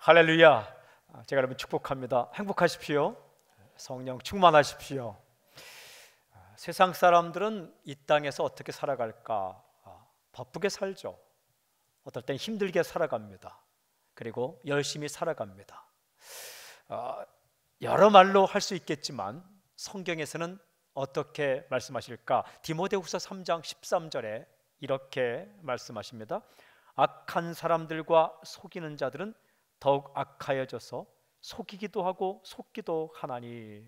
할렐루야. 제가 여러분 축복합니다. 행복하십시오. 성령 충만하십시오. 세상 사람들은 이 땅에서 어떻게 살아갈까? 바쁘게 살죠. 어떨 땐 힘들게 살아갑니다. 그리고 열심히 살아갑니다. 여러 말로 할 수 있겠지만 성경에서는 어떻게 말씀하실까? 디모데후서 3장 13절에 이렇게 말씀하십니다. 악한 사람들과 속이는 자들은 더욱 악하여져서 속이기도 하고 속기도 하나니.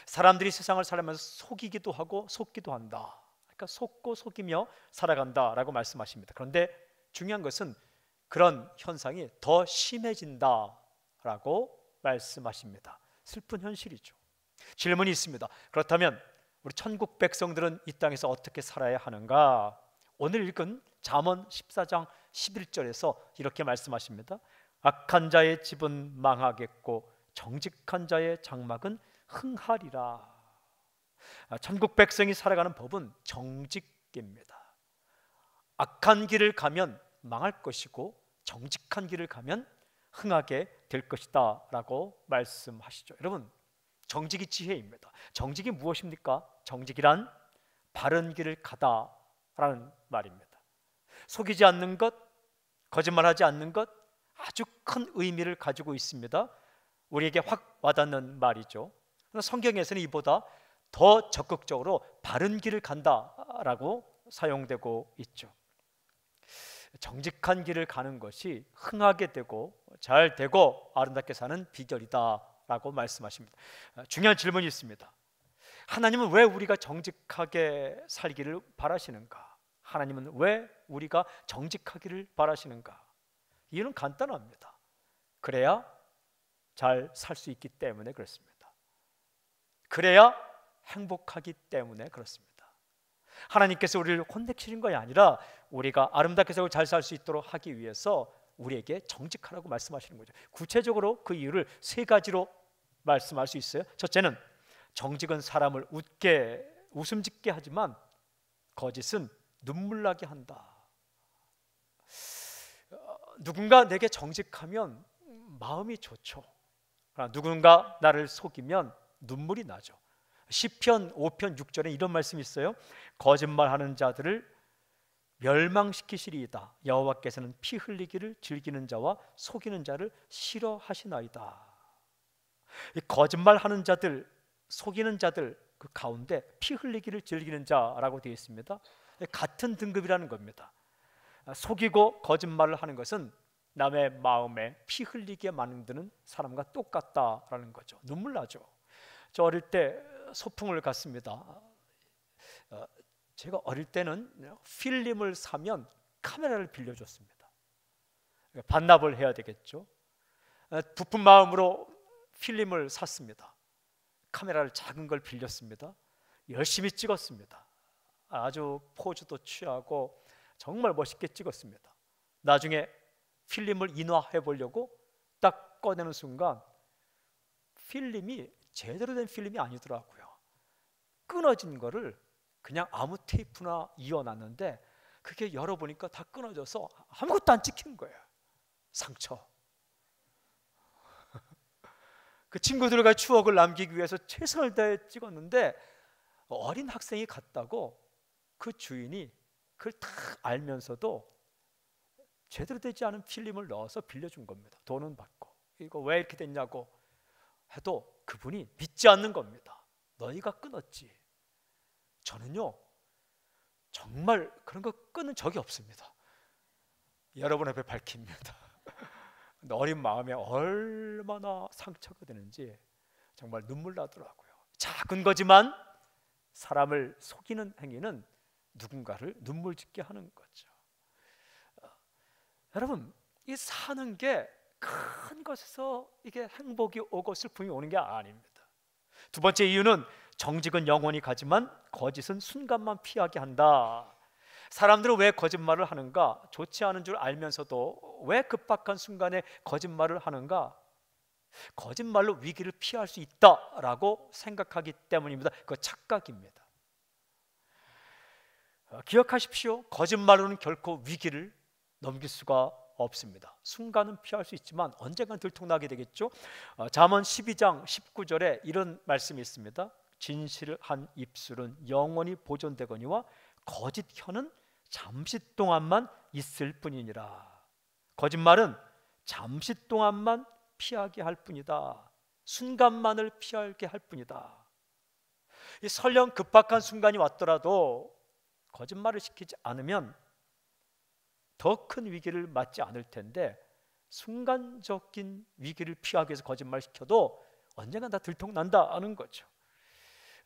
사람들이 세상을 살아가면서 속이기도 하고 속기도 한다. 그러니까 속고 속이며 살아간다라고 말씀하십니다. 그런데 중요한 것은 그런 현상이 더 심해진다라고 말씀하십니다. 슬픈 현실이죠. 질문이 있습니다. 그렇다면 우리 천국 백성들은 이 땅에서 어떻게 살아야 하는가? 오늘 읽은 잠언 14장 11절에서 이렇게 말씀하십니다. 악한 자의 집은 망하겠고 정직한 자의 장막은 흥하리라. 천국 백성이 살아가는 법은 정직입니다. 악한 길을 가면 망할 것이고 정직한 길을 가면 흥하게 될 것이다 라고 말씀하시죠. 여러분, 정직이 지혜입니다. 정직이 무엇입니까? 정직이란 바른 길을 가다라는 말입니다. 속이지 않는 것, 거짓말하지 않는 것, 아주 큰 의미를 가지고 있습니다. 우리에게 확 와닿는 말이죠. 성경에서는 이보다 더 적극적으로 바른 길을 간다라고 사용되고 있죠. 정직한 길을 가는 것이 흥하게 되고 잘 되고 아름답게 사는 비결이다라고 말씀하십니다. 중요한 질문이 있습니다. 하나님은 왜 우리가 정직하게 살기를 바라시는가? 하나님은 왜 우리가 정직하기를 바라시는가? 이유는 간단합니다. 그래야 잘 살 수 있기 때문에 그렇습니다. 그래야 행복하기 때문에 그렇습니다. 하나님께서 우리를 혼내키신 것이 아니라 우리가 아름답게 살고 잘 살 수 있도록 하기 위해서 우리에게 정직하라고 말씀하시는 거죠. 구체적으로 그 이유를 세 가지로 말씀할 수 있어요. 첫째는 정직은 사람을 웃음 짓게 하지만 거짓은 눈물 나게 한다. 누군가 내게 정직하면 마음이 좋죠. 누군가 나를 속이면 눈물이 나죠. 시편 5편 6절에 이런 말씀이 있어요. 거짓말하는 자들을 멸망시키시리이다. 여호와께서는 피 흘리기를 즐기는 자와 속이는 자를 싫어하시나이다. 이 거짓말하는 자들, 속이는 자들 그 가운데 피 흘리기를 즐기는 자라고 되어 있습니다. 같은 등급이라는 겁니다. 속이고 거짓말을 하는 것은 남의 마음에 피 흘리게 만드는 사람과 똑같다라는 거죠. 눈물 나죠. 저 어릴 때 소풍을 갔습니다. 제가 어릴 때는 필름을 사면 카메라를 빌려줬습니다. 반납을 해야 되겠죠. 부푼 마음으로 필름을 샀습니다. 카메라를 작은 걸 빌렸습니다. 열심히 찍었습니다. 아주 포즈도 취하고 정말 멋있게 찍었습니다. 나중에 필름을 인화해 보려고 딱 꺼내는 순간 필름이 제대로 된 필름이 아니더라고요. 끊어진 거를 그냥 아무 테이프나 이어놨는데 그게 열어보니까 다 끊어져서 아무것도 안 찍힌 거예요. 상처. 그 친구들과 추억을 남기기 위해서 최선을 다해 찍었는데 어린 학생이 갔다고 그 주인이 그걸 다 알면서도 제대로 되지 않은 필름을 넣어서 빌려준 겁니다. 돈은 받고. 이거 왜 이렇게 됐냐고 해도 그분이 믿지 않는 겁니다. 너희가 끊었지. 저는요 정말 그런 거 끊은 적이 없습니다. 여러분 앞에 밝힙니다. 어린 마음에 얼마나 상처가 되는지 정말 눈물 나더라고요. 작은 거지만 사람을 속이는 행위는 누군가를 눈물 짓게 하는 거죠. 여러분, 이 사는 게 큰 것에서 이게 행복이 오고 슬픔이 오는 게 아닙니다. 두 번째 이유는 정직은 영원히 가지만 거짓은 순간만 피하게 한다. 사람들은 왜 거짓말을 하는가? 좋지 않은 줄 알면서도 왜 급박한 순간에 거짓말을 하는가? 거짓말로 위기를 피할 수 있다라고 생각하기 때문입니다. 그거 착각입니다. 기억하십시오. 거짓말로는 결코 위기를 넘길 수가 없습니다. 순간은 피할 수 있지만 언젠간 들통나게 되겠죠. 잠언 12장 19절에 이런 말씀이 있습니다. 진실한 입술은 영원히 보존되거니와 거짓 혀는 잠시 동안만 있을 뿐이니라. 거짓말은 잠시 동안만 피하게 할 뿐이다. 순간만을 피하게 할 뿐이다. 이 설령 급박한 순간이 왔더라도 거짓말을 시키지 않으면 더 큰 위기를 맞지 않을 텐데, 순간적인 위기를 피하기 위해서 거짓말 시켜도 언젠가 다 들통난다는 거죠.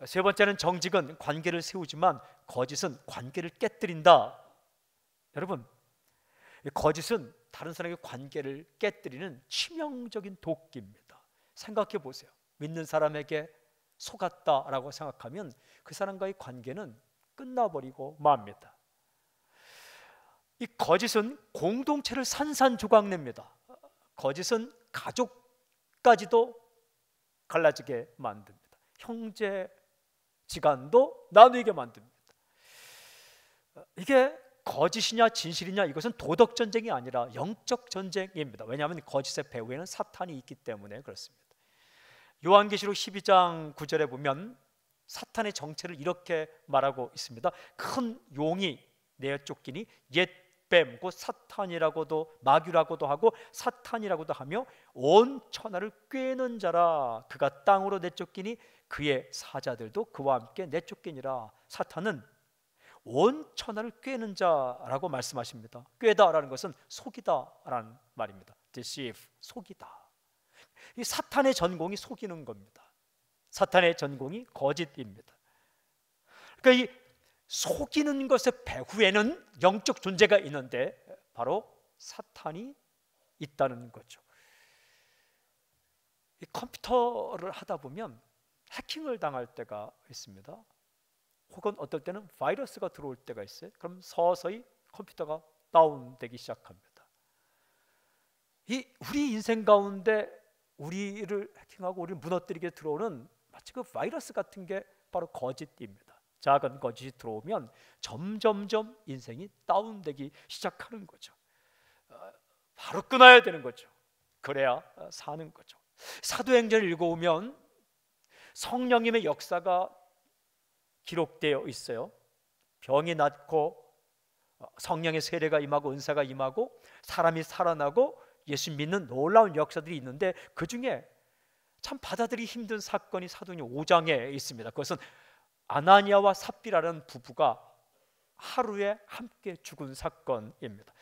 세 번째는 정직은 관계를 세우지만 거짓은 관계를 깨뜨린다. 여러분, 거짓은 다른 사람의 관계를 깨뜨리는 치명적인 도끼입니다. 생각해 보세요. 믿는 사람에게 속았다라고 생각하면 그 사람과의 관계는 끝나버리고 맙니다. 이 거짓은 공동체를 산산조각냅니다. 거짓은 가족까지도 갈라지게 만듭니다. 형제 지간도 나누게 만듭니다. 이게 거짓이냐 진실이냐, 이것은 도덕 전쟁이 아니라 영적 전쟁입니다. 왜냐하면 거짓의 배후에는 사탄이 있기 때문에 그렇습니다. 요한계시록 12장 9절에 보면 사탄의 정체를 이렇게 말하고 있습니다. 큰 용이 내쫓기니 옛뱀 곧 사탄이라고도 마귀라고도 하고 사탄이라고도 하며 온 천하를 꿰는 자라. 그가 땅으로 내쫓기니 그의 사자들도 그와 함께 내쫓기니라. 사탄은 온 천하를 꿰는 자라고 말씀하십니다. 꿰다라는 것은 속이다라는 말입니다. deceive, 속이다. 이 사탄의 전공이 속이는 겁니다. 사탄의 전공이 거짓입니다. 그러니까 이 속이는 것의 배후에는 영적 존재가 있는데 바로 사탄이 있다는 거죠. 이 컴퓨터를 하다 보면 해킹을 당할 때가 있습니다. 혹은 어떨 때는 바이러스가 들어올 때가 있어요. 그럼 서서히 컴퓨터가 다운되기 시작합니다. 이 우리 인생 가운데 우리를 해킹하고 우리를 무너뜨리게 들어오는 마치 그 바이러스 같은 게 바로 거짓입니다. 작은 거짓이 들어오면 점점점 인생이 다운되기 시작하는 거죠. 바로 끊어야 되는 거죠. 그래야 사는 거죠. 사도행전을 읽어보면 성령님의 역사가 기록되어 있어요. 병이 낫고 성령의 세례가 임하고 은사가 임하고 사람이 살아나고 예수 믿는 놀라운 역사들이 있는데, 그 중에 참 받아들이기 힘든 사건이 사도행전 5장에 있습니다. 그것은 아나니아와 삽비라는 부부가 하루에 함께 죽은 사건입니다.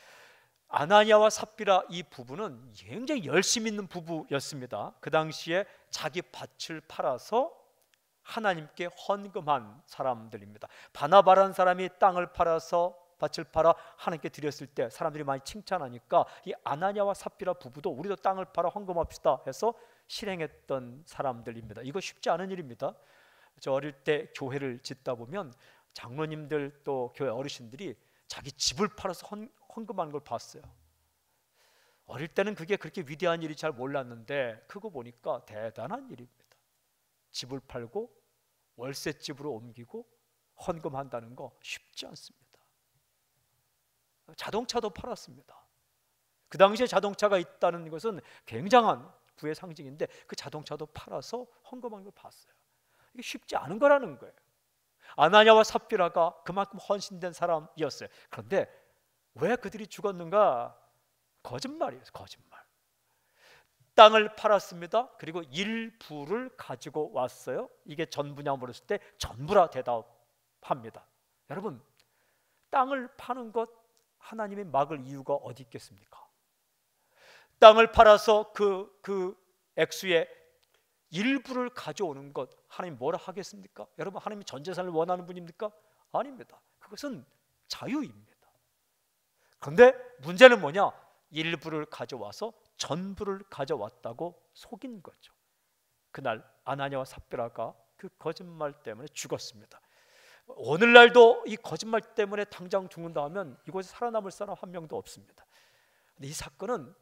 아나니아와 삽비라 이 부부는 굉장히 열심히 있는 부부였습니다. 그 당시에 자기 밭을 팔아서 하나님께 헌금한 사람들입니다. 바나바라는 사람이 땅을 팔아서 밭을 팔아 하나님께 드렸을 때 사람들이 많이 칭찬하니까 이 아나니아와 삽비라 부부도 우리도 땅을 팔아 헌금합시다 해서 실행했던 사람들입니다. 이거 쉽지 않은 일입니다. 저 어릴 때 교회를 짓다 보면 장로님들 또 교회 어르신들이 자기 집을 팔아서 헌금하는 걸 봤어요. 어릴 때는 그게 그렇게 위대한 일이 잘 몰랐는데 그거 보니까 대단한 일입니다. 집을 팔고 월세집으로 옮기고 헌금한다는 거 쉽지 않습니다. 자동차도 팔았습니다. 그 당시에 자동차가 있다는 것은 굉장한 부의 상징인데 그 자동차도 팔아서 헌금한 걸 봤어요. 이게 쉽지 않은 거라는 거예요. 아나니아와 삽비라가 그만큼 헌신된 사람이었어요. 그런데 왜 그들이 죽었는가? 거짓말이에요. 거짓말. 땅을 팔았습니다. 그리고 일부를 가지고 왔어요. 이게 전부냐 물었을 때 전부라 대답합니다. 여러분, 땅을 파는 것 하나님이 막을 이유가 어디 있겠습니까? 땅을 팔아서 그 액수의 일부를 가져오는 것 하나님 뭐라 하겠습니까? 여러분, 하나님이 전 재산을 원하는 분입니까? 아닙니다. 그것은 자유입니다. 그런데 문제는 뭐냐? 일부를 가져와서 전부를 가져왔다고 속인 거죠. 그날 아나니아와 삽비라가 그 거짓말 때문에 죽었습니다. 오늘날도 이 거짓말 때문에 당장 죽는다 하면 이곳에 살아남을 사람 한 명도 없습니다. 근데 이 사건은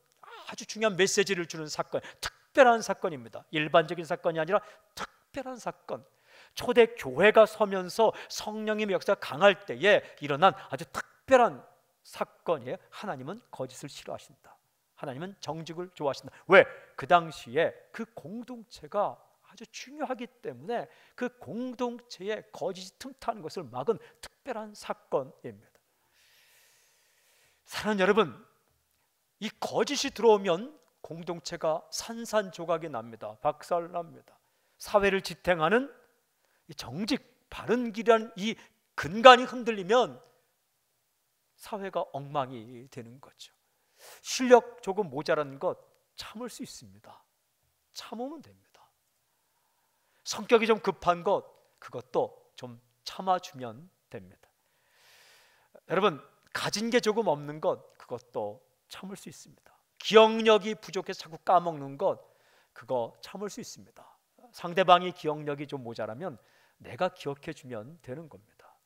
아주 중요한 메시지를 주는 사건, 특별한 사건입니다. 일반적인 사건이 아니라 특별한 사건. 초대 교회가 서면서 성령님의 역사가 강할 때에 일어난 아주 특별한 사건이에요. 하나님은 거짓을 싫어하신다. 하나님은 정직을 좋아하신다. 왜? 그 당시에 그 공동체가 아주 중요하기 때문에 그 공동체에 거짓이 틈타는 것을 막은 특별한 사건입니다. 사랑하는 여러분, 이 거짓이 들어오면 공동체가 산산조각이 납니다. 박살납니다. 사회를 지탱하는 이 정직, 바른 길이라는 이 근간이 흔들리면 사회가 엉망이 되는 거죠. 실력 조금 모자란 것 참을 수 있습니다. 참으면 됩니다. 성격이 좀 급한 것, 그것도 좀 참아주면 됩니다. 여러분, 가진 게 조금 없는 것, 그것도 참을 수 있습니다. 기억력이 부족해서 자꾸 까먹는 것, 그거 참을 수 있습니다. 상대방이 기억력이 좀 모자라면 내가 기억해 주면 되는 겁니다.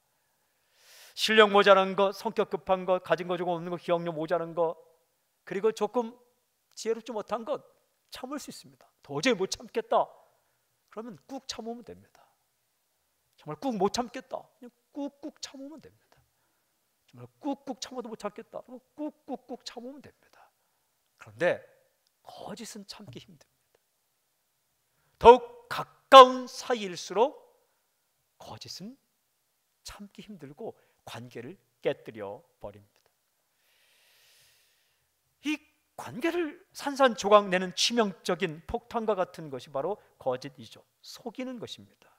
실력 모자란 것, 성격 급한 것, 가진 거 조금 없는 것, 기억력 모자란 것, 그리고 조금 지혜롭지 못한 것 참을 수 있습니다. 도저히 못 참겠다, 그러면 꾹 참으면 됩니다. 정말 꾹 못 참겠다, 그냥 꾹꾹 참으면 됩니다. 정말 꾹꾹 참아도 못 참겠다, 꾹꾹꾹 참으면 됩니다. 그런데 거짓은 참기 힘듭니다. 더욱 가까운 사이일수록 거짓은 참기 힘들고 관계를 깨뜨려 버립니다. 이 관계를 산산조각 내는 치명적인 폭탄과 같은 것이 바로 거짓이죠. 속이는 것입니다.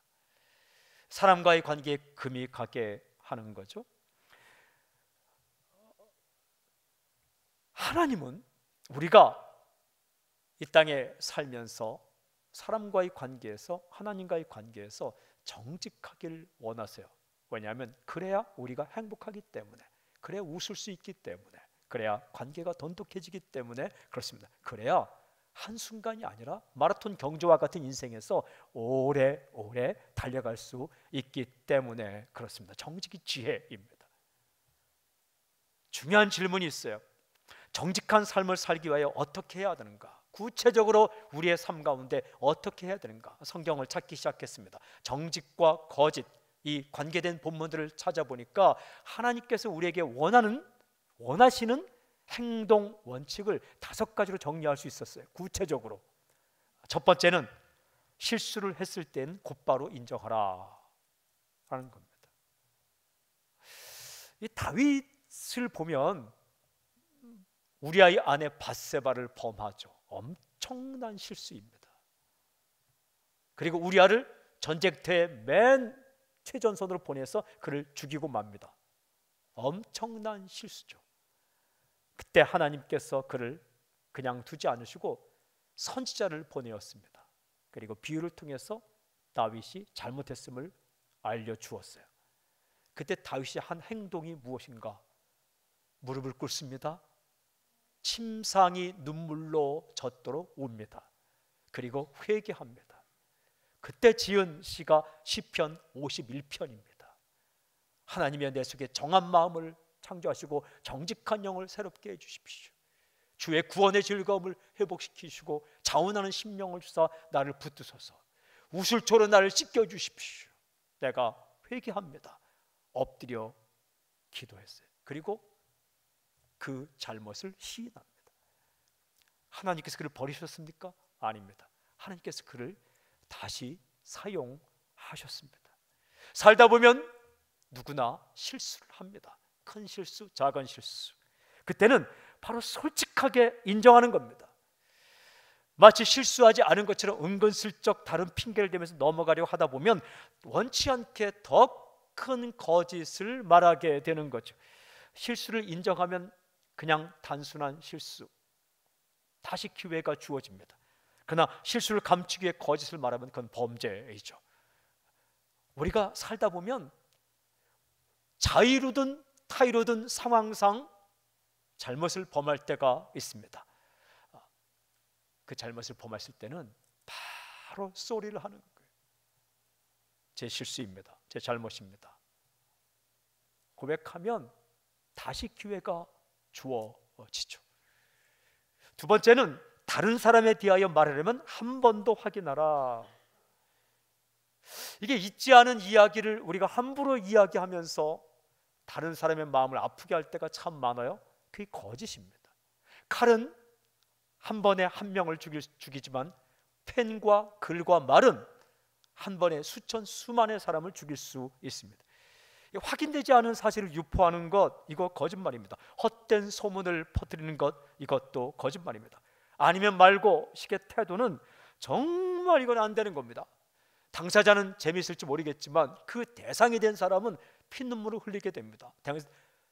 사람과의 관계에 금이 가게 하는 거죠. 하나님은 우리가 이 땅에 살면서 사람과의 관계에서, 하나님과의 관계에서 정직하길 원하세요. 왜냐하면 그래야 우리가 행복하기 때문에, 그래야 웃을 수 있기 때문에, 그래야 관계가 돈독해지기 때문에 그렇습니다. 그래야 한순간이 아니라 마라톤 경주와 같은 인생에서 오래오래 달려갈 수 있기 때문에 그렇습니다. 정직이 지혜입니다. 중요한 질문이 있어요. 정직한 삶을 살기 위하여 어떻게 해야 되는가? 구체적으로 우리의 삶 가운데 어떻게 해야 되는가? 성경을 찾기 시작했습니다. 정직과 거짓, 이 관계된 본문들을 찾아보니까 하나님께서 우리에게 원하시는 행동 원칙을 5가지로 정리할 수 있었어요. 구체적으로 첫 번째는 실수를 했을 땐 곧바로 인정하라 라는 겁니다. 이 다윗을 보면 우리아의 아내 밧세바를 범하죠. 엄청난 실수입니다. 그리고 우리아를 전쟁터에 맨 최전선으로 보내서 그를 죽이고 맙니다. 엄청난 실수죠. 그때 하나님께서 그를 그냥 두지 않으시고 선지자를 보내었습니다. 그리고 비유를 통해서 다윗이 잘못했음을 알려주었어요. 그때 다윗이 한 행동이 무엇인가? 무릎을 꿇습니다. 침상이 눈물로 젖도록 웁니다. 그리고 회개합니다. 그때 지은 시가 시편 51편입니다. 하나님의 내 속에 정한 마음을 창조하시고 정직한 영을 새롭게 해주십시오. 주의 구원의 즐거움을 회복시키시고 자원하는 심령을 주사 나를 붙드소서. 우슬초로 나를 씻겨주십시오. 내가 회개합니다. 엎드려 기도했어요. 그리고 그 잘못을 시인합니다. 하나님께서 그를 버리셨습니까? 아닙니다. 하나님께서 그를 다시 사용하셨습니다. 살다 보면 누구나 실수를 합니다. 큰 실수, 작은 실수. 그때는 바로 솔직하게 인정하는 겁니다. 마치 실수하지 않은 것처럼 은근슬쩍 다른 핑계를 대면서 넘어가려고 하다 보면 원치 않게 더 큰 거짓을 말하게 되는 거죠. 실수를 인정하면 그냥 단순한 실수, 다시 기회가 주어집니다. 그러나 실수를 감추기 위해 거짓을 말하면 그건 범죄이죠. 우리가 살다 보면 자의로든 타의로든 상황상 잘못을 범할 때가 있습니다. 그 잘못을 범했을 때는 바로 쏘리를 하는 거예요. 제 실수입니다. 제 잘못입니다. 고백하면 다시 기회가 주어지죠. 두 번째는 다른 사람에 대하여 말하려면 한 번 더 확인하라. 이게 있지 않은 이야기를 우리가 함부로 이야기하면서 다른 사람의 마음을 아프게 할 때가 참 많아요. 그게 거짓입니다. 칼은 한 번에 한 명을 죽이지만 펜과 글과 말은 한 번에 수만의 사람을 죽일 수 있습니다. 확인되지 않은 사실을 유포하는 것, 이거 거짓말입니다. 헛된 소문을 퍼뜨리는 것, 이것도 거짓말입니다. 아니면 말고 식의 태도는 정말 이건 안 되는 겁니다. 당사자는 재미있을지 모르겠지만 그 대상이 된 사람은 피눈물을 흘리게 됩니다.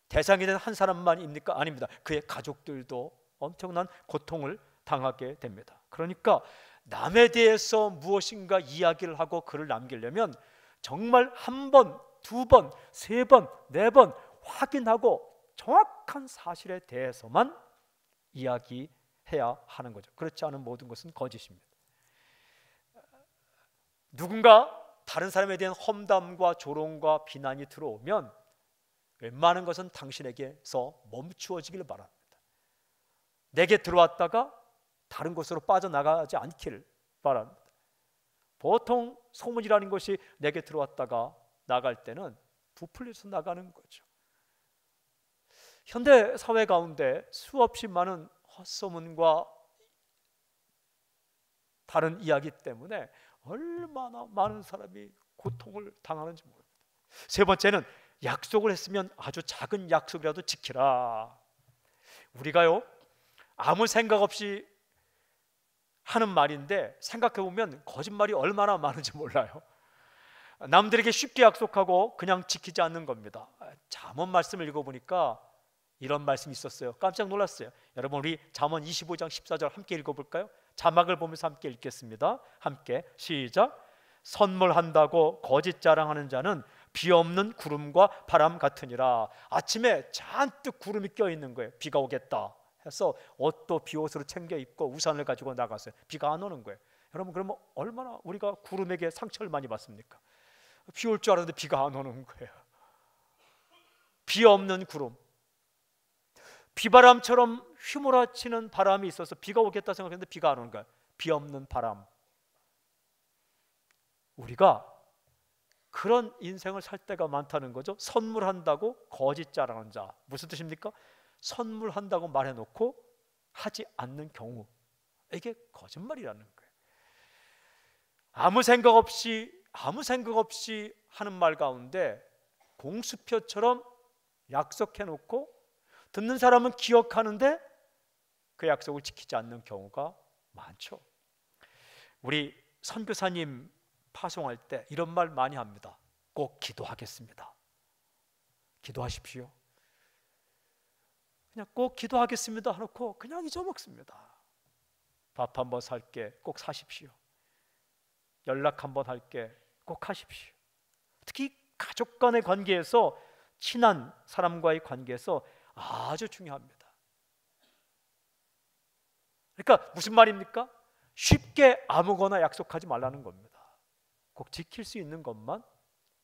대상이 된 한 사람만입니까? 아닙니다. 그의 가족들도 엄청난 고통을 당하게 됩니다. 그러니까 남에 대해서 무엇인가 이야기를 하고 글을 남기려면 정말 한 번, 두 번, 세 번, 네 번 확인하고 정확한 사실에 대해서만 이야기해야 하는 거죠. 그렇지 않은 모든 것은 거짓입니다. 누군가 다른 사람에 대한 험담과 조롱과 비난이 들어오면 웬만한 것은 당신에게서 멈추어지길 바랍니다. 내게 들어왔다가 다른 곳으로 빠져나가지 않기를 바랍니다. 보통 소문이라는 것이 내게 들어왔다가 나갈 때는 부풀려서 나가는 거죠. 현대 사회 가운데 수없이 많은 헛소문과 다른 이야기 때문에 얼마나 많은 사람이 고통을 당하는지 모릅니다. 세 번째는 약속을 했으면 아주 작은 약속이라도 지키라. 우리가요, 아무 생각 없이 하는 말인데 생각해보면 거짓말이 얼마나 많은지 몰라요. 남들에게 쉽게 약속하고 그냥 지키지 않는 겁니다. 잠언 말씀을 읽어보니까 이런 말씀이 있었어요. 깜짝 놀랐어요. 여러분, 우리 잠언 25장 14절 함께 읽어볼까요? 자막을 보면서 함께 읽겠습니다. 함께 시작. 선물한다고 거짓 자랑하는 자는 비 없는 구름과 바람 같으니라. 아침에 잔뜩 구름이 껴있는 거예요. 비가 오겠다 해서 옷도 비옷으로 챙겨 입고 우산을 가지고 나갔어요. 비가 안 오는 거예요. 여러분, 그러면 얼마나 우리가 구름에게 상처를 많이 받습니까? 비 올 줄 알았는데 비가 안 오는 거예요. 비 없는 구름, 비바람처럼 휘몰아치는 바람이 있어서 비가 오겠다 생각했는데 비가 안 오는 거예요. 비 없는 바람. 우리가 그런 인생을 살 때가 많다는 거죠. 선물한다고 거짓 자랑하는 자. 무슨 뜻입니까? 선물한다고 말해놓고 하지 않는 경우, 이게 거짓말이라는 거예요. 아무 생각 없이 하는 말 가운데 공수표처럼 약속해놓고 듣는 사람은 기억하는데 그 약속을 지키지 않는 경우가 많죠. 우리 선교사님 파송할 때 이런 말 많이 합니다. 꼭 기도하겠습니다. 기도하십시오. 그냥 꼭 기도하겠습니다 하놓고 그냥 잊어먹습니다. 밥 한번 살게 꼭 사십시오. 연락 한번 할게 꼭 하십시오. 특히 가족 간의 관계에서, 친한 사람과의 관계에서 아주 중요합니다. 그러니까 무슨 말입니까? 쉽게 아무거나 약속하지 말라는 겁니다. 꼭 지킬 수 있는 것만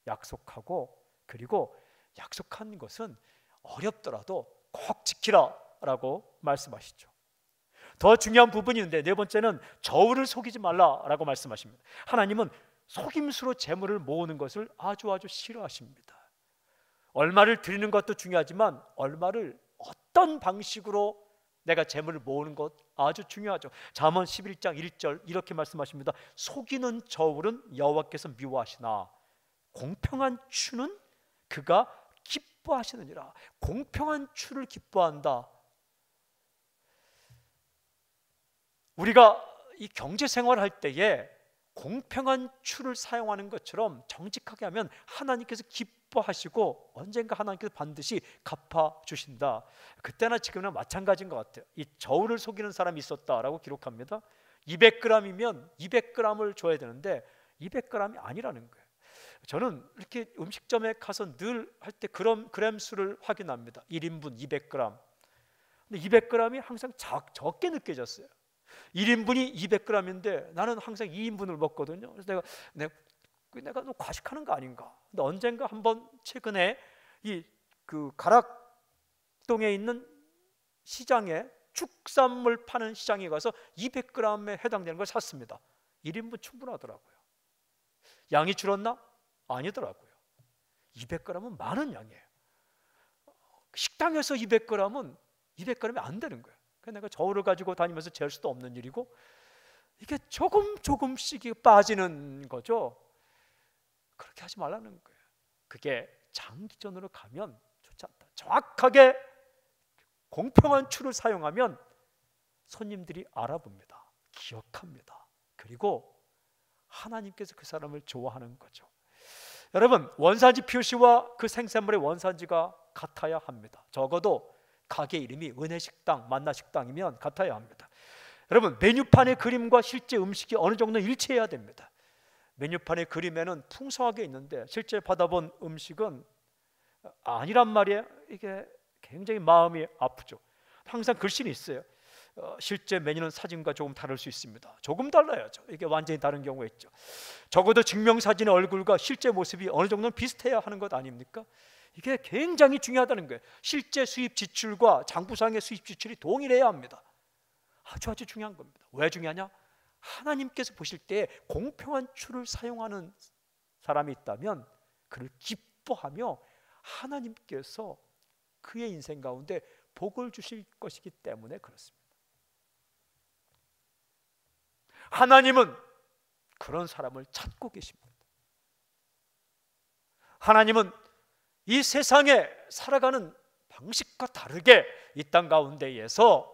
약속하고, 그리고 약속한 것은 어렵더라도 꼭 지키라라고 말씀하시죠. 더 중요한 부분이 있는데, 네 번째는 저울을 속이지 말라라고 말씀하십니다. 하나님은 속임수로 재물을 모으는 것을 아주 싫어하십니다. 얼마를 드리는 것도 중요하지만 얼마를 어떤 방식으로 내가 재물을 모으는 것 아주 중요하죠. 잠언 11장 1절 이렇게 말씀하십니다. 속이는 저울은 여호와께서 미워하시나 공평한 추는 그가 기뻐하시느니라. 공평한 추를 기뻐한다. 우리가 이 경제 생활을 할 때에 공평한 추를 사용하는 것처럼 정직하게 하면 하나님께서 기뻐하시고 언젠가 하나님께서 반드시 갚아주신다. 그때나 지금이나 마찬가지인 것 같아요. 이 저울을 속이는 사람이 있었다라고 기록합니다. 200g이면 200g을 줘야 되는데 200g이 아니라는 거예요. 저는 이렇게 음식점에 가서 늘 할 때 그램 수를 확인합니다. 1인분 200g. 근데 200g이 항상 적게 느껴졌어요. 1인분이 200g인데 나는 항상 2인분을 먹거든요. 그래서 내가 너 과식하는 거 아닌가? 근데 언젠가 한번 최근에 그 가락동에 있는 시장에 축산물 파는 시장에 가서 200g에 해당되는 걸 샀습니다. 1인분 충분하더라고요. 양이 줄었나? 아니더라고요. 200g은 많은 양이에요. 식당에서 200g은 200g이 안 되는 거예요. 그러니까 내가 저울을 가지고 다니면서 잴 수도 없는 일이고, 이게 조금씩 빠지는 거죠. 그렇게 하지 말라는 거예요. 그게 장기전으로 가면 좋지 않다. 정확하게 공평한 추를 사용하면 손님들이 알아봅니다. 기억합니다. 그리고 하나님께서 그 사람을 좋아하는 거죠. 여러분, 원산지 표시와 그 생산물의 원산지가 같아야 합니다. 적어도 가게 이름이 은혜식당, 만나식당이면 같아야 합니다. 여러분, 메뉴판의 그림과 실제 음식이 어느 정도 일치해야 됩니다. 메뉴판의 그림에는 풍성하게 있는데 실제 받아본 음식은 아니란 말이에요. 이게 굉장히 마음이 아프죠. 항상 글씨는 있어요. 실제 메뉴는 사진과 조금 다를 수 있습니다. 조금 달라야죠. 이게 완전히 다른 경우가 있죠. 적어도 증명사진의 얼굴과 실제 모습이 어느 정도는 비슷해야 하는 것 아닙니까? 이게 굉장히 중요하다는 거예요. 실제 수입 지출과 장부상의 수입 지출이 동일해야 합니다. 아주 중요한 겁니다. 왜 중요하냐? 하나님께서 보실 때 공평한 추를 사용하는 사람이 있다면 그를 기뻐하며 하나님께서 그의 인생 가운데 복을 주실 것이기 때문에 그렇습니다. 하나님은 그런 사람을 찾고 계십니다. 하나님은 이 세상에 살아가는 방식과 다르게 이 땅 가운데에서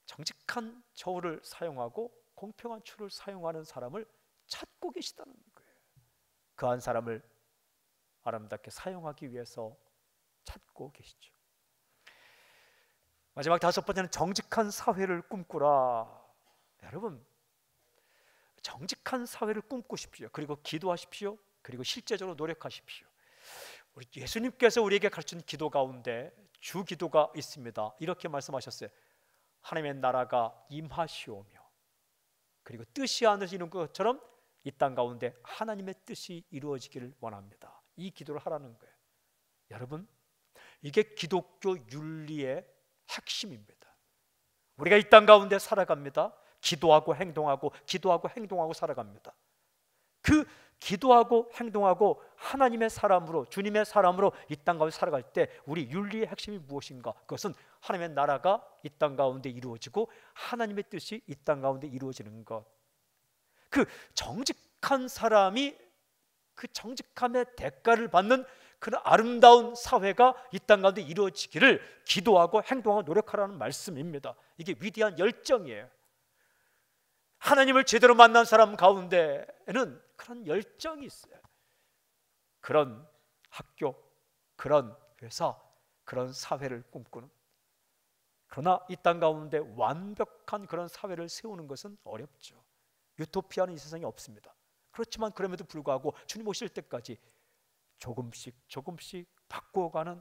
정직한 저울을 사용하고 공평한 추를 사용하는 사람을 찾고 계시다는 거예요. 그한 사람을 아름답게 사용하기 위해서 찾고 계시죠. 마지막 다섯 번째는 정직한 사회를 꿈꾸라. 여러분, 정직한 사회를 꿈꾸십시오. 그리고 기도하십시오. 그리고 실제적으로 노력하십시오. 우리 예수님께서 우리에게 가르친 기도 가운데 주 기도가 있습니다. 이렇게 말씀하셨어요. 하나님의 나라가 임하시오며, 그리고 뜻이 하늘에서 이루어진 것처럼 이 땅 가운데 하나님의 뜻이 이루어지기를 원합니다. 이 기도를 하라는 거예요. 여러분, 이게 기독교 윤리의 핵심입니다. 우리가 이 땅 가운데 살아갑니다. 기도하고 행동하고 기도하고 행동하고 살아갑니다. 그 기도하고 행동하고 하나님의 사람으로, 주님의 사람으로 이 땅 가운데 살아갈 때 우리 윤리의 핵심이 무엇인가? 그것은 하나님의 나라가 이 땅 가운데 이루어지고 하나님의 뜻이 이 땅 가운데 이루어지는 것. 그 정직한 사람이 그 정직함의 대가를 받는 그런 아름다운 사회가 이 땅 가운데 이루어지기를 기도하고 행동하고 노력하라는 말씀입니다. 이게 위대한 열정이에요. 하나님을 제대로 만난 사람 가운데에는 그런 열정이 있어요. 그런 학교, 그런 회사, 그런 사회를 꿈꾸는. 그러나 이 땅 가운데 완벽한 그런 사회를 세우는 것은 어렵죠. 유토피아는 이 세상에 없습니다. 그렇지만 그럼에도 불구하고 주님 오실 때까지 조금씩 바꿔가는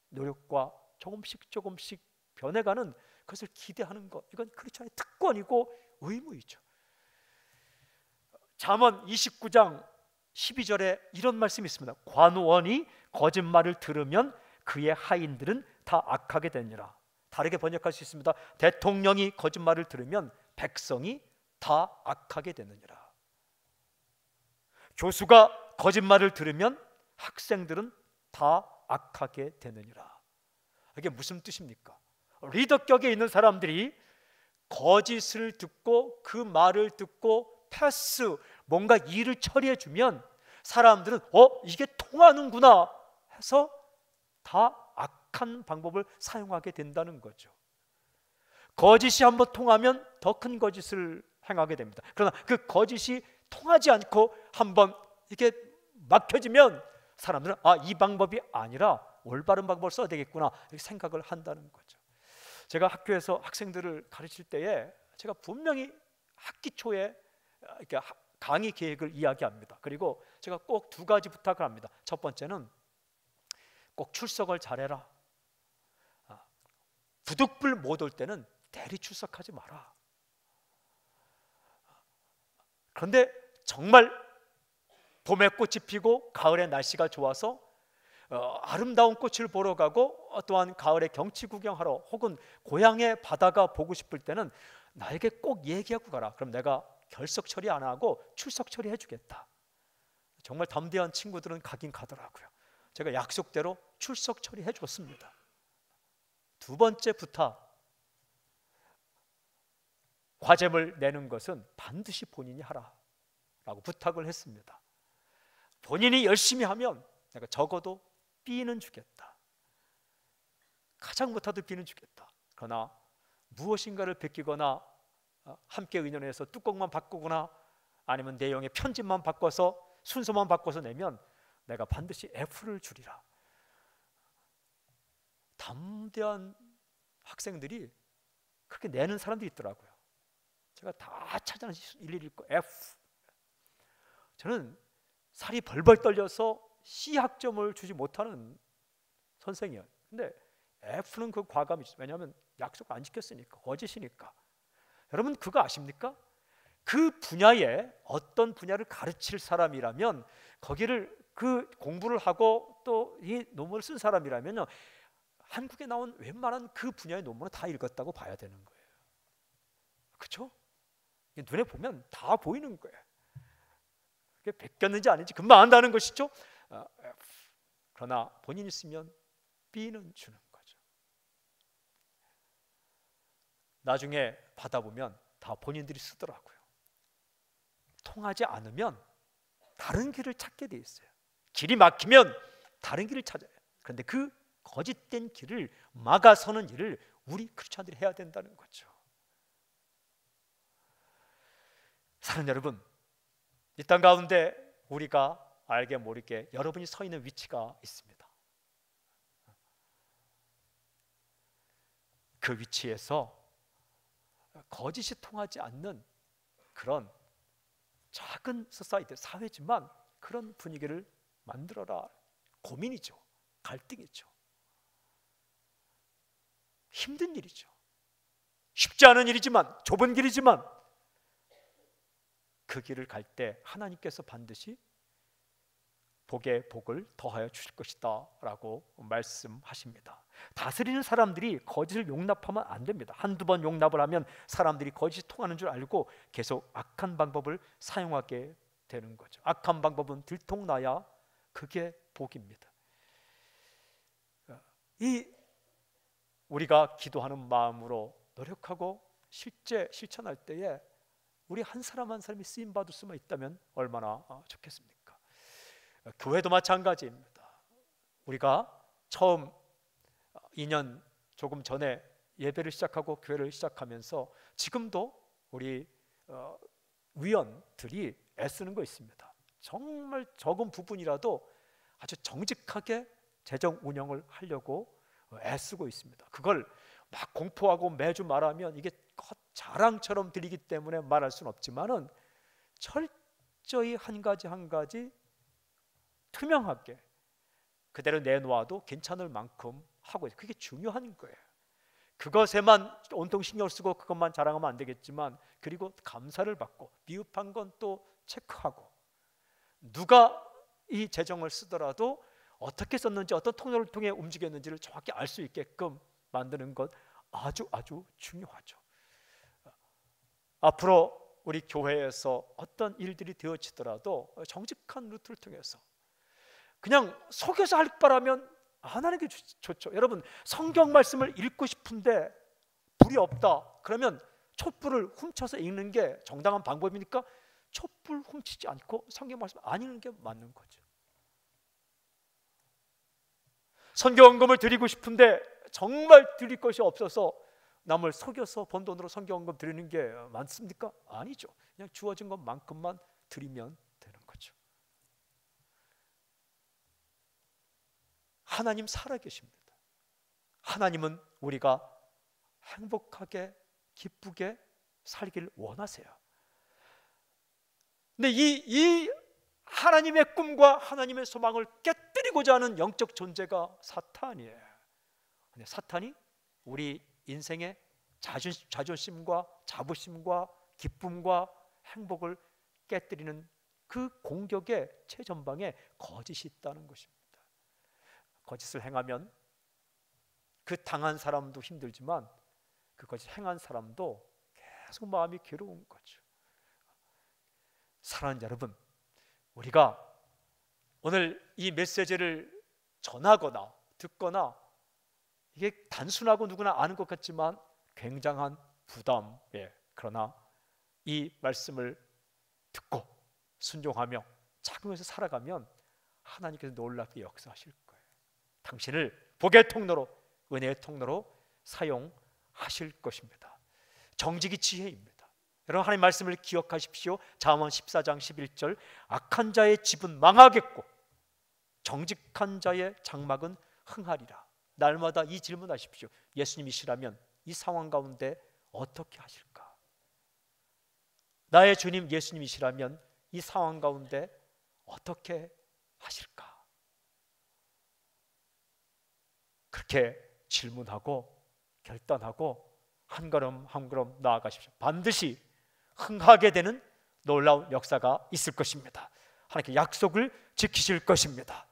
노력과 조금씩 변해가는 그것을 기대하는 것, 이건 크리스천의 특권이고 의무이죠. 잠언 29장 12절에 이런 말씀이 있습니다. 관원이 거짓말을 들으면 그의 하인들은 다 악하게 되니라. 다르게 번역할 수 있습니다. 대통령이 거짓말을 들으면 백성이 다 악하게 되느니라. 교수가 거짓말을 들으면 학생들은 다 악하게 되느니라. 이게 무슨 뜻입니까? 리더격에 있는 사람들이 거짓을 듣고 그 말을 듣고 패스, 뭔가 일을 처리해 주면 사람들은 이게 통하는구나 해서 다 악한 방법을 사용하게 된다는 거죠. 거짓이 한번 통하면 더 큰 거짓을 행하게 됩니다. 그러나 그 거짓이 통하지 않고 한번 이렇게 막혀지면 사람들은 이 방법이 아니라 올바른 방법을 써야 되겠구나 이렇게 생각을 한다는 거죠. 제가 학교에서 학생들을 가르칠 때에 제가 분명히 학기 초에 이렇게 강의 계획을 이야기합니다. 그리고 제가 꼭 두 가지 부탁을 합니다. 첫 번째는 꼭 출석을 잘해라. 부득불 못 올 때는 대리 출석하지 마라. 그런데 정말 봄에 꽃이 피고 가을에 날씨가 좋아서 아름다운 꽃을 보러 가고 또한 가을에 경치 구경하러 혹은 고향의 바다가 보고 싶을 때는 나에게 꼭 얘기하고 가라. 그럼 내가 결석 처리 안 하고 출석 처리해 주겠다. 정말 담대한 친구들은 가긴 가더라고요. 제가 약속대로 출석 처리해 줬습니다. 두 번째 부탁, 과제물 내는 것은 반드시 본인이 하라라고 부탁을 했습니다. 본인이 열심히 하면 내가 적어도 B는 주겠다. 가장 못해도 B는 주겠다. 그러나 무엇인가를 베끼거나 함께 의논해서 뚜껑만 바꾸거나 아니면 내용의 편집만 바꿔서 순서만 바꿔서 내면 내가 반드시 F를 주리라. 담대한 학생들이 그렇게 내는 사람들이 있더라고요. 제가 다 찾아서 일일이 읽고 F. 저는 살이 벌벌 떨려서 C 학점을 주지 못하는 선생이에요. 근데 F는 그 과감이 있어요. 왜냐하면 약속 안 지켰으니까, 거짓이니까. 여러분 그거 아십니까? 그 분야에 어떤 분야를 가르칠 사람이라면 거기를 그 공부를 하고 또 이 논문을 쓴 사람이라면요, 한국에 나온 웬만한 그 분야의 논문을 다 읽었다고 봐야 되는 거예요. 그렇죠? 눈에 보면 다 보이는 거예요. 그게 베꼈는지 아닌지 금방 안다는 것이죠. 그러나 본인이 쓰면 B는 주는 거죠. 나중에 받아보면 다 본인들이 쓰더라고요. 통하지 않으면 다른 길을 찾게 돼 있어요. 길이 막히면 다른 길을 찾아요. 그런데 그 거짓된 길을 막아서는 일을 우리 크리스찬들이 해야 된다는 거죠. 사랑하는 여러분, 이 땅 가운데 우리가 알게 모르게 여러분이 서 있는 위치가 있습니다. 그 위치에서 거짓이 통하지 않는 그런 작은 소사이티, 사회지만 그런 분위기를 만들어라. 고민이죠. 갈등이죠. 힘든 일이죠. 쉽지 않은 일이지만, 좁은 길이지만 그 길을 갈 때 하나님께서 반드시 복에 복을 더하여 주실 것이다 라고 말씀하십니다. 다스리는 사람들이 거짓을 용납하면 안 됩니다. 한두 번 용납을 하면 사람들이 거짓이 통하는 줄 알고 계속 악한 방법을 사용하게 되는 거죠. 악한 방법은 들통나야 그게 복입니다. 이 우리가 기도하는 마음으로 노력하고 실제 실천할 때에 우리 한 사람 한 사람이 쓰임받을 수만 있다면 얼마나 좋겠습니까? 교회도 마찬가지입니다. 우리가 처음 2년 조금 전에 예배를 시작하고 교회를 시작하면서 지금도 우리 위원들이 애쓰는 거 있습니다. 정말 적은 부분이라도 아주 정직하게 재정 운영을 하려고 애쓰고 있습니다. 그걸 막 공포하고 매주 말하면 이게 자랑처럼 들리기 때문에 말할 수는 없지만은 철저히 한 가지 한 가지 투명하게 그대로 내놓아도 괜찮을 만큼 하고 있어요. 그게 중요한 거예요. 그것에만 온통 신경 쓰고 그것만 자랑하면 안 되겠지만, 그리고 감사를 받고 미흡한 건 또 체크하고, 누가 이 재정을 쓰더라도 어떻게 썼는지, 어떤 통로를 통해 움직였는지를 정확히 알 수 있게끔 만드는 것 아주 중요하죠. 앞으로 우리 교회에서 어떤 일들이 되어지더라도 정직한 루트를 통해서 그냥 속여서 할 바라면 안 하는 게 좋죠. 여러분, 성경 말씀을 읽고 싶은데 불이 없다 그러면 촛불을 훔쳐서 읽는 게 정당한 방법입니까? 촛불 훔치지 않고 성경 말씀 안 읽는 게 맞는 거죠. 선교헌금을 드리고 싶은데 정말 드릴 것이 없어서 남을 속여서 번 돈으로 선교헌금 드리는 게 맞습니까? 아니죠. 그냥 주어진 것만큼만 드리면 되는 거죠. 하나님 살아계십니다. 하나님은 우리가 행복하게 기쁘게 살기를 원하세요. 근데 이 하나님의 꿈과 하나님의 소망을 깨뜨리고자 하는 영적 존재가 사탄이에요. 근데 사탄이 우리 인생의 자존심과 자부심과 기쁨과 행복을 깨뜨리는 그 공격의 최전방에 거짓이 있다는 것입니다. 거짓을 행하면 그 당한 사람도 힘들지만 그 거짓 행한 사람도 계속 마음이 괴로운 거죠. 사랑하는 여러분, 우리가 오늘 이 메시지를 전하거나 듣거나 이게 단순하고 누구나 아는 것 같지만 굉장한 부담. 그러나 이 말씀을 듣고 순종하며 착용해서 살아가면 하나님께서 놀랍게 역사하실 거예요. 당신을 복의 통로로, 은혜의 통로로 사용하실 것입니다. 정직이 지혜입니다. 여러분, 하나님 말씀을 기억하십시오. 잠언 14장 11절, 악한 자의 집은 망하겠고 정직한 자의 장막은 흥하리라. 날마다 이 질문하십시오. 예수님이시라면 이 상황 가운데 어떻게 하실까? 나의 주님 예수님이시라면 이 상황 가운데 어떻게 하실까? 그렇게 질문하고 결단하고 한 걸음 한 걸음 나아가십시오. 반드시 흥하게 되는 놀라운 역사가 있을 것입니다. 하나님께 약속을 지키실 것입니다.